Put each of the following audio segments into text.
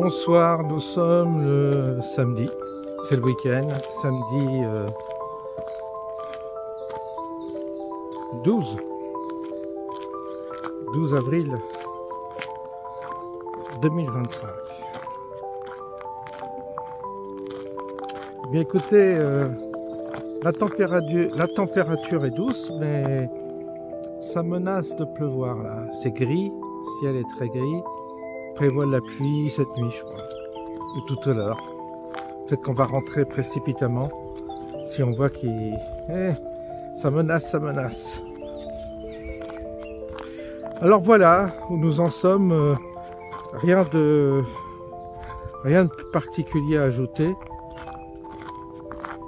Bonsoir, nous sommes le samedi, c'est le week-end, samedi 12 avril 2025. Bien écoutez, la température est douce, mais ça menace de pleuvoir là. C'est gris, le ciel est très gris. Prévoit de la pluie cette nuit, je crois, ou tout à l'heure. Peut-être qu'on va rentrer précipitamment si on voit qu'il... ça menace, ça menace. Alors voilà où nous en sommes. Rien de particulier à ajouter,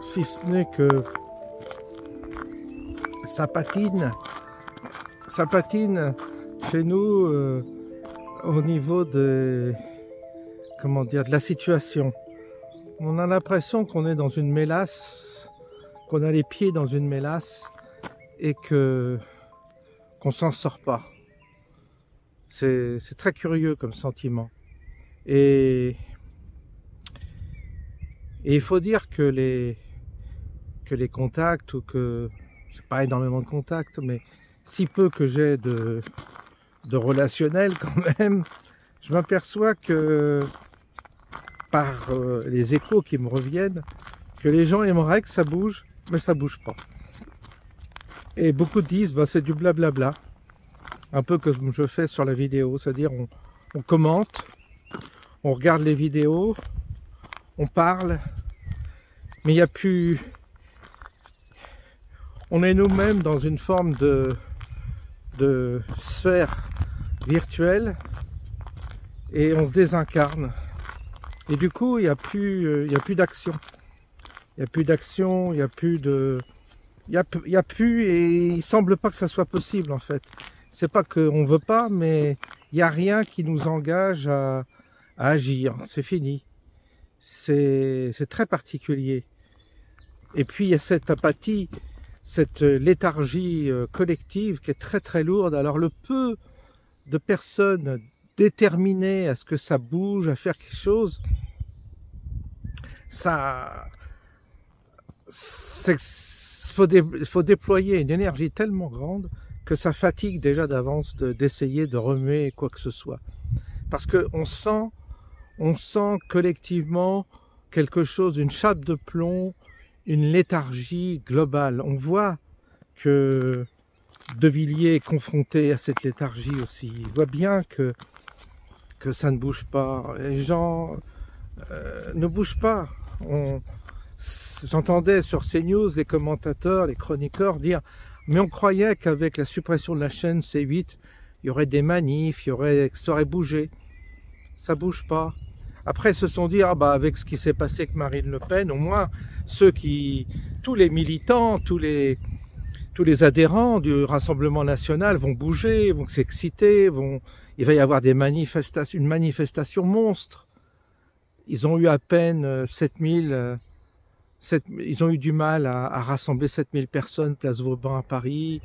si ce n'est que ça patine chez nous. Au niveau de la situation, on a l'impression qu'on est dans une mélasse, qu'on a les pieds dans une mélasse et qu'on s'en sort pas. C'est très curieux comme sentiment. Et il faut dire que les contacts, ou que c'est pas énormément de contacts, mais si peu que j'ai de relationnel quand même, je m'aperçois que par les échos qui me reviennent, que les gens aimeraient que ça bouge, mais ça bouge pas. Et beaucoup disent bah, c'est du blablabla, un peu comme je fais sur la vidéo, c'est-à-dire on commente, on regarde les vidéos, on parle, mais il n'y a plus... On est nous-mêmes dans une forme de sphère virtuelle et on se désincarne. Et du coup, il n'y a plus d'action. Il n'y a plus d'action, il n'y a plus de... Il y a plus, et il semble pas que ça soit possible en fait. C'est pas qu'on ne veut pas, mais il n'y a rien qui nous engage à agir. C'est fini. C'est très particulier. Et puis il y a cette apathie, cette léthargie collective qui est très très lourde. Alors le peu de personnes déterminées à ce que ça bouge, à faire quelque chose, faut déployer une énergie tellement grande que ça fatigue déjà d'avance d'essayer de remuer quoi que ce soit. Parce qu'on sent collectivement quelque chose, une chape de plomb, une léthargie globale. On voit que De Villiers est confronté à cette léthargie aussi. Il voit bien que ça ne bouge pas. Les gens ne bougent pas. J'entendais sur CNews les commentateurs, les chroniqueurs dire « Mais on croyait qu'avec la suppression de la chaîne C8, il y aurait des manifs, ça aurait bougé. » Ça ne bouge pas. Après, ils se sont dit, ah bah avec ce qui s'est passé avec Marine Le Pen, au moins tous les militants, tous les adhérents du Rassemblement National vont bouger, vont s'exciter, il va y avoir une manifestation monstre. Ils ont eu à peine 7000, ils ont eu du mal à rassembler 7000 personnes, place Vauban à Paris,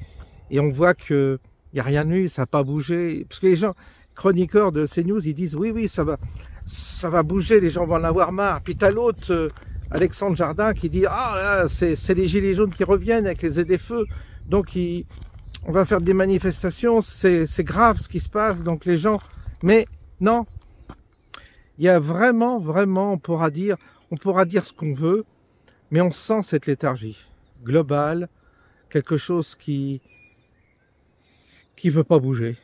et on voit qu'il n'y a rien eu, ça n'a pas bougé. Parce que les gens, chroniqueurs de CNews, ils disent, oui, ça va bouger, les gens vont en avoir marre. Puis t'as l'autre, Alexandre Jardin, qui dit « Ah, là, c'est les gilets jaunes qui reviennent avec les ZFE, donc on va faire des manifestations, c'est grave ce qui se passe, donc les gens... » Mais non, il y a vraiment, on pourra dire ce qu'on veut, mais on sent cette léthargie globale, quelque chose qui veut pas bouger.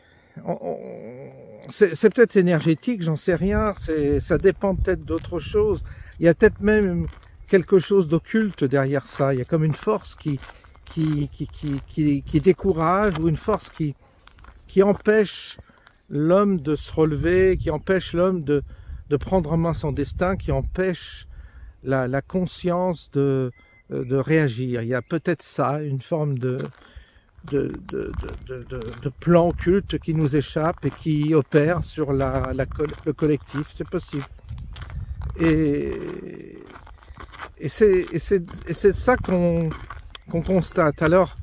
C'est peut-être énergétique, j'en sais rien, ça dépend peut-être d'autre chose. Il y a peut-être même quelque chose d'occulte derrière ça. Il y a comme une force qui décourage, ou une force qui empêche l'homme de se relever, qui empêche l'homme de prendre en main son destin, qui empêche la conscience de réagir. Il y a peut-être ça, une forme de plan occulte qui nous échappe et qui opère sur le collectif, c'est possible. Et c'est ça qu'on constate. Alors,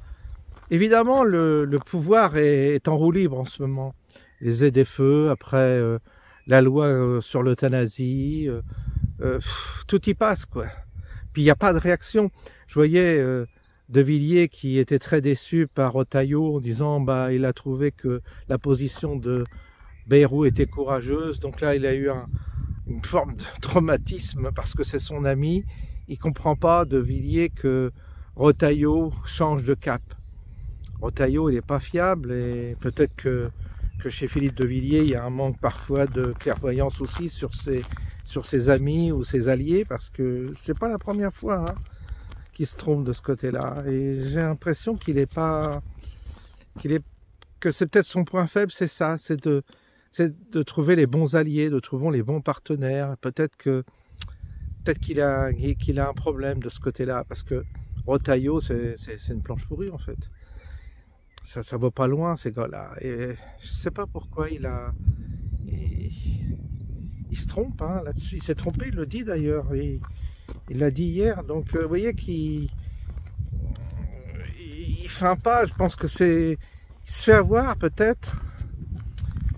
évidemment, le pouvoir est en roue libre en ce moment. Les ZFE, après la loi sur l'euthanasie, tout y passe, quoi. Puis il n'y a pas de réaction. Je voyais De Villiers qui était très déçu par Retailleau en disant bah il a trouvé que la position de Bayrou était courageuse, donc là il a eu une forme de traumatisme parce que c'est son ami. Il comprend pas, De Villiers, que Retailleau change de cap. Retailleau il n'est pas fiable et peut-être que chez Philippe De Villiers il y a un manque parfois de clairvoyance aussi sur ses amis ou ses alliés, parce que c'est pas la première fois hein, qu'il se trompe de ce côté-là. Et j'ai l'impression que c'est peut-être son point faible, c'est ça, c'est de trouver les bons alliés, de trouver les bons partenaires. Peut-être qu'il a un problème de ce côté-là, parce que Retailleau, c'est une planche pourrie en fait. Ça va pas loin ces gars-là. Et je sais pas pourquoi il se trompe hein, là-dessus. Il s'est trompé, il le dit d'ailleurs. Il l'a dit hier. Donc vous voyez qu'il feint pas. Je pense que il se fait avoir peut-être.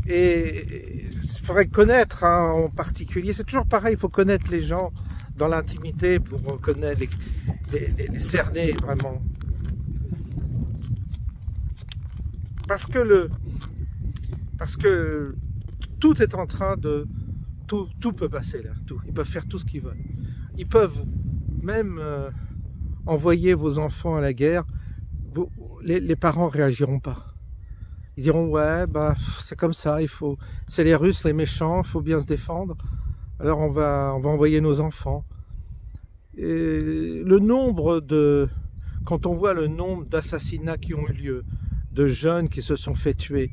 Et il faudrait connaître hein, en particulier. C'est toujours pareil, il faut connaître les gens dans l'intimité pour connaître les cerner vraiment. Parce que tout est en train de... Tout peut passer là, tout. Ils peuvent faire tout ce qu'ils veulent. Ils peuvent même envoyer vos enfants à la guerre. Les parents réagiront pas. Ils diront ouais, bah c'est comme ça, c'est les Russes, les méchants, il faut bien se défendre. Alors on va envoyer nos enfants. Et quand on voit le nombre d'assassinats qui ont eu lieu, de jeunes qui se sont fait tuer.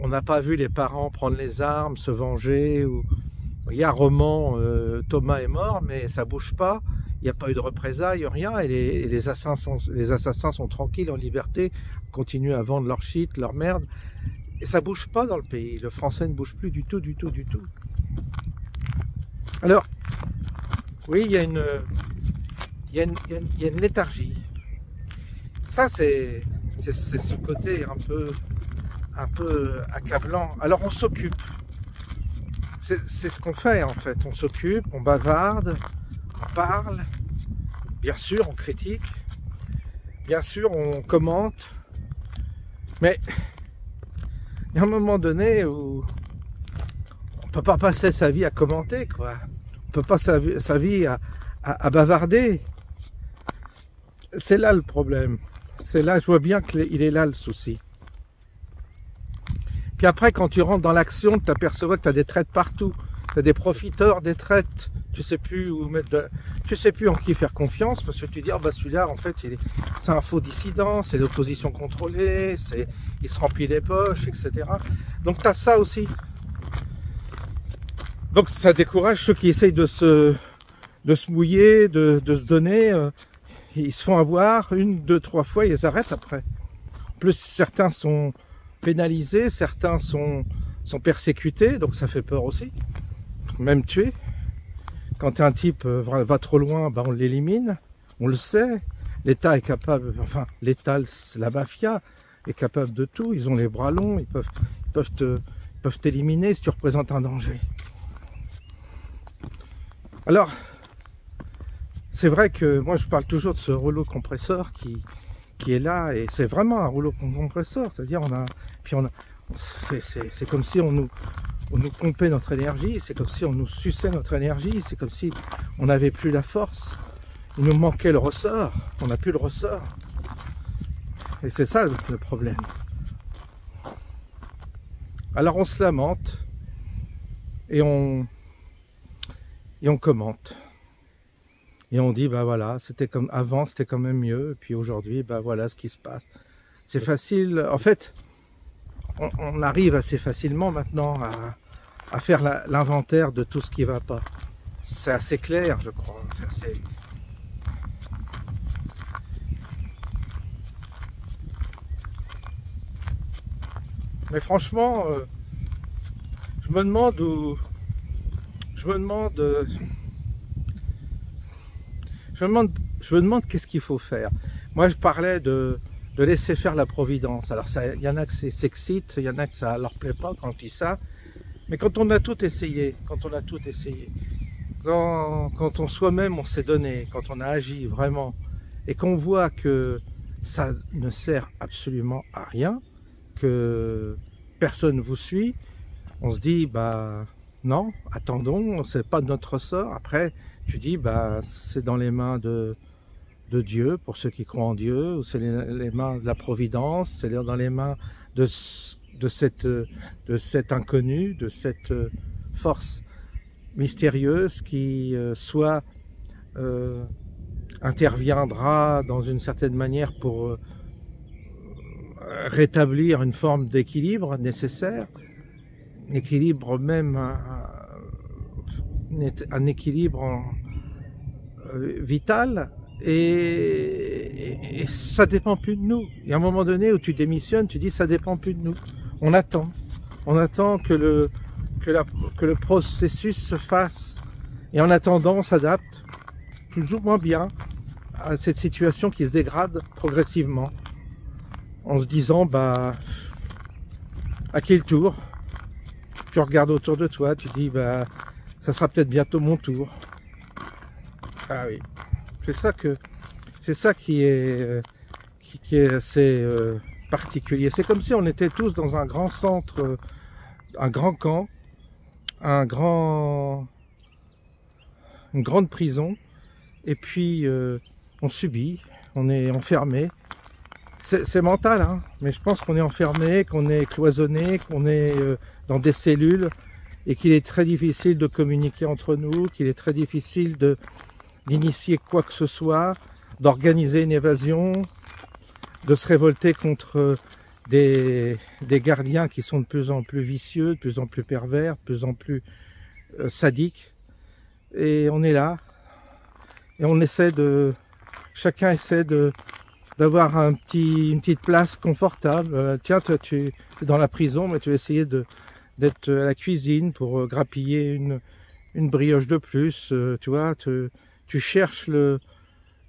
On n'a pas vu les parents prendre les armes, se venger. Il y a un roman, Thomas est mort, mais ça bouge pas. Il n'y a pas eu de représailles, rien. Et les assassins sont tranquilles, en liberté, continuent à vendre leur shit, leur merde. Et ça bouge pas dans le pays. Le français ne bouge plus du tout, du tout, du tout. Alors, oui, il y a une léthargie. Ça, c'est ce côté un peu accablant. Alors on s'occupe. C'est ce qu'on fait en fait. On s'occupe, on bavarde, on parle. Bien sûr, on critique. Bien sûr, on commente. Mais il y a un moment donné où on ne peut pas passer sa vie à commenter, quoi. On ne peut pas sa vie à bavarder. C'est là le problème. C'est là, je vois bien qu'il est là le souci. Puis après, quand tu rentres dans l'action, tu t'aperçois que tu as des traites partout. Tu as des profiteurs, des traites. Tu sais plus où mettre tu sais plus en qui faire confiance, parce que tu dis, ah bah celui-là, en fait, c'est un faux dissident, c'est l'opposition contrôlée, il se remplit les poches, etc. Donc tu as ça aussi. Donc ça décourage ceux qui essayent de se mouiller, de se donner. Ils se font avoir 1, 2, 3 fois, ils arrêtent après. En plus, certains sont pénalisés, certains sont persécutés, donc ça fait peur aussi. Même tuer. Quand un type va trop loin, ben on l'élimine, on le sait. L'État est capable, enfin l'État, la mafia est capable de tout. Ils ont les bras longs, ils peuvent t'éliminer si tu représentes un danger. Alors, c'est vrai que moi je parle toujours de ce rouleau compresseur qui est là, et c'est vraiment un rouleau compresseur, c'est-à-dire c'est comme si on nous pompait notre énergie, c'est comme si on nous suçait notre énergie, c'est comme si on n'avait plus la force, il nous manquait le ressort, on n'a plus le ressort. Et c'est ça le problème. Alors on se lamente et on commente. Et on dit, bah voilà, c'était comme avant, c'était quand même mieux, et puis aujourd'hui, bah voilà ce qui se passe. C'est facile, en fait, on arrive assez facilement maintenant à faire l'inventaire de tout ce qui ne va pas. C'est assez clair, je crois. Mais franchement, je me demande qu'est-ce qu'il faut faire. Moi, je parlais de laisser faire la providence. Alors, il y en a que s'excitent, il y en a que ça leur plaît pas quand ils disent ça. Mais quand on a tout essayé, quand on soi-même on s'est donné, quand on a agi vraiment, et qu'on voit que ça ne sert absolument à rien, que personne vous suit, on se dit, bah non, attendons, c'est pas de notre ressort. Après, tu dis, bah c'est dans les mains de Dieu, pour ceux qui croient en Dieu, ou c'est les mains de la providence, c'est dans les mains de cet inconnu, de cette force mystérieuse qui soit interviendra dans une certaine manière pour rétablir une forme d'équilibre nécessaire, un équilibre même, un équilibre vital, et ça dépend plus de nous. Il y a un moment donné où tu démissionnes, tu dis ça dépend plus de nous. On attend que le processus se fasse, et en attendant on s'adapte plus ou moins bien à cette situation qui se dégrade progressivement, en se disant bah à quel tour. Tu regardes autour de toi, tu dis bah ça sera peut-être bientôt mon tour. Ah oui, c'est ça qui est assez particulier. C'est comme si on était tous dans un grand centre, un grand camp, une grande prison, et puis on subit, on est enfermé. C'est mental, hein, mais je pense qu'on est enfermé, qu'on est cloisonné, qu'on est dans des cellules, et qu'il est très difficile de communiquer entre nous, qu'il est très difficile d'initier quoi que ce soit, d'organiser une évasion, de se révolter contre des gardiens qui sont de plus en plus vicieux, de plus en plus pervers, de plus en plus sadiques. Et on est là, et on essaie chacun essaie d'avoir une petite place confortable. Tiens, toi tu es dans la prison, mais tu vas essayer d'être à la cuisine pour grappiller une brioche de plus. Tu vois, tu cherches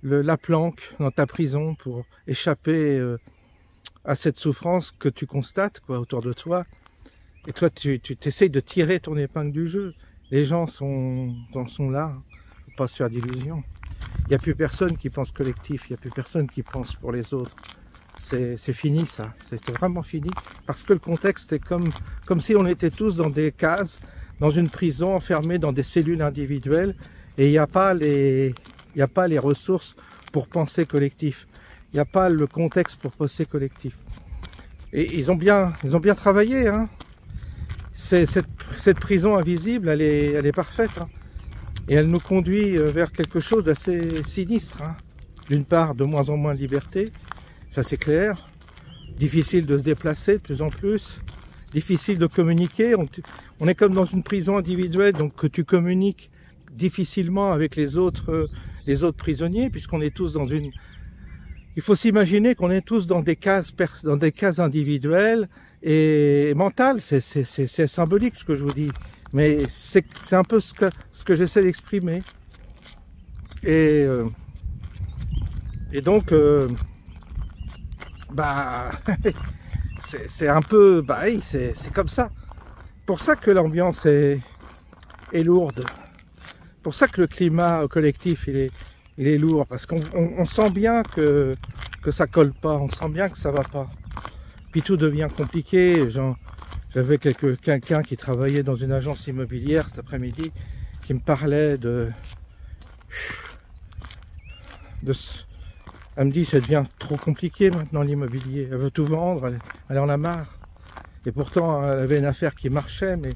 la planque dans ta prison pour échapper à cette souffrance que tu constates autour de toi. Et toi, tu t'essayes de tirer ton épingle du jeu. Les gens en sont là, faut pas se faire d'illusions. Il n'y a plus personne qui pense collectif, il n'y a plus personne qui pense pour les autres. C'est fini ça, c'est vraiment fini. Parce que le contexte est comme si on était tous dans des cases, dans une prison, enfermés dans des cellules individuelles, et il n'y a pas les ressources pour penser collectif. Il n'y a pas le contexte pour penser collectif. Et ils ont bien travaillé, hein. Cette prison invisible, elle est parfaite, hein. Et elle nous conduit vers quelque chose d'assez sinistre, hein. D'une part, de moins en moins de liberté, ça c'est clair. Difficile de se déplacer de plus en plus. Difficile de communiquer. On est comme dans une prison individuelle, donc que tu communiques difficilement avec les autres prisonniers, puisqu'on est tous dans une... Il faut s'imaginer qu'on est tous dans des cases individuelles et mentales. C'est symbolique ce que je vous dis. Mais c'est un peu ce que j'essaie d'exprimer. Et donc, bah, c'est un peu, bah oui, c'est comme ça. Pour ça que l'ambiance est lourde. Pour ça que le climat collectif, il est lourd. Parce qu'on sent bien que ça colle pas. On sent bien que ça va pas. Puis tout devient compliqué. J'avais quelqu'un qui travaillait dans une agence immobilière cet après-midi qui me parlait elle me dit ça devient trop compliqué maintenant l'immobilier, elle veut tout vendre, elle en a marre. Et pourtant elle avait une affaire qui marchait, mais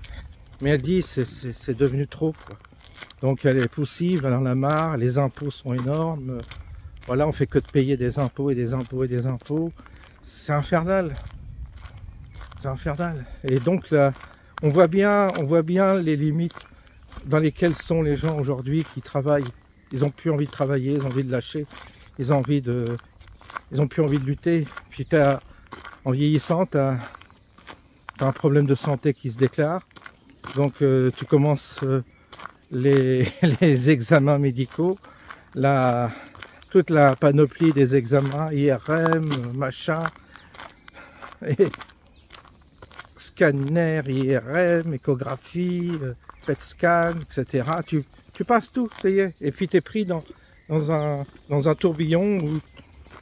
elle dit c'est devenu trop, quoi. Donc elle est poussive, elle en a marre, les impôts sont énormes, voilà, on fait que de payer des impôts et des impôts et des impôts, c'est infernal. C'est infernal. Et donc là, on voit bien les limites dans lesquelles sont les gens aujourd'hui qui travaillent. Ils n'ont plus envie de travailler, ils ont envie de lâcher, ils ont plus envie de lutter. Puis en vieillissant, tu as un problème de santé qui se déclare. Donc tu commences les examens médicaux, toute la panoplie des examens, IRM, machin. Et scanner, IRM, échographie, PET scan, etc. Tu passes tout, ça y est. Et puis tu es pris dans un tourbillon où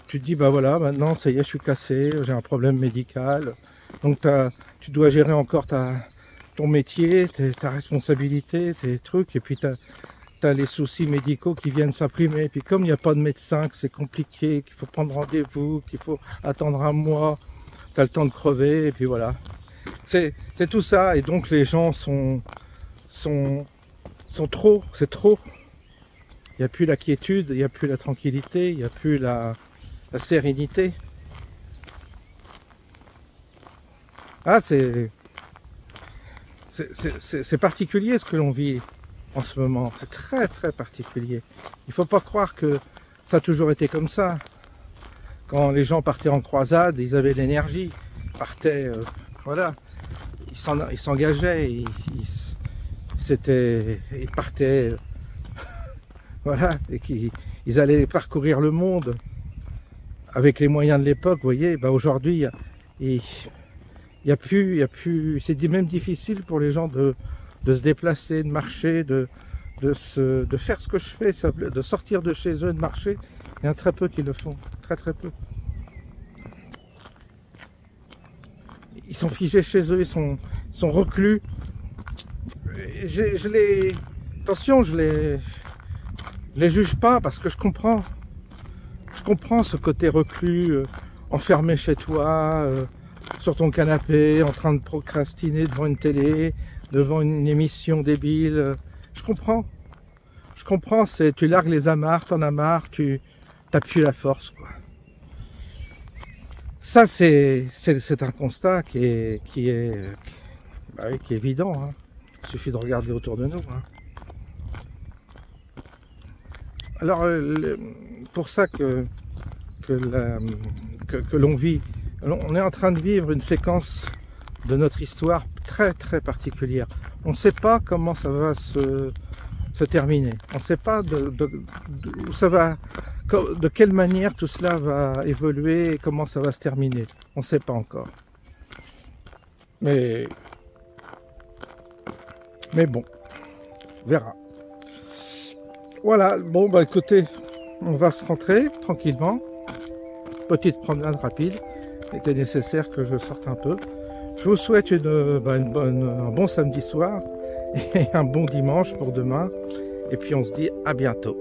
tu te dis, bah voilà, maintenant, ça y est, je suis cassé, j'ai un problème médical. Donc tu dois gérer encore ton métier, ta responsabilité, tes trucs, et puis tu as les soucis médicaux qui viennent s'imprimer. Et puis comme il n'y a pas de médecin, que c'est compliqué, qu'il faut prendre rendez-vous, qu'il faut attendre un mois, tu as le temps de crever, et puis voilà. C'est tout ça, et donc les gens sont trop, c'est trop. Il n'y a plus la quiétude, il n'y a plus la tranquillité, il n'y a plus la sérénité. Ah, c'est particulier ce que l'on vit en ce moment, c'est très très particulier. Il ne faut pas croire que ça a toujours été comme ça. Quand les gens partaient en croisade, ils avaient l'énergie, ils partaient, voilà, ils s'engageaient, ils partaient, voilà, et ils allaient parcourir le monde avec les moyens de l'époque, vous voyez. Ben aujourd'hui, il y a plus, c'est même difficile pour les gens de se déplacer, de marcher, de faire ce que je fais, de sortir de chez eux, de marcher. Il y en a très peu qui le font, très très peu. Ils sont figés chez eux, ils sont reclus. Attention, je les juge pas parce que je comprends ce côté reclus, enfermé chez toi, sur ton canapé, en train de procrastiner devant une télé, devant une émission débile. Je comprends, tu largues les amarres, t'en as marre, tu n'as plus la force, quoi. Ça, c'est un constat qui est évident, hein. Il suffit de regarder autour de nous, hein. Alors, pour ça que l'on vit, on est en train de vivre une séquence de notre histoire très très particulière. On ne sait pas comment ça va se terminer. On ne sait pas où ça va, de quelle manière tout cela va évoluer et comment ça va se terminer. On ne sait pas encore. Mais bon, on verra. Voilà, bon bah écoutez, on va se rentrer tranquillement. Petite promenade rapide. Il était nécessaire que je sorte un peu. Je vous souhaite un bon samedi soir et un bon dimanche pour demain. Et puis on se dit à bientôt.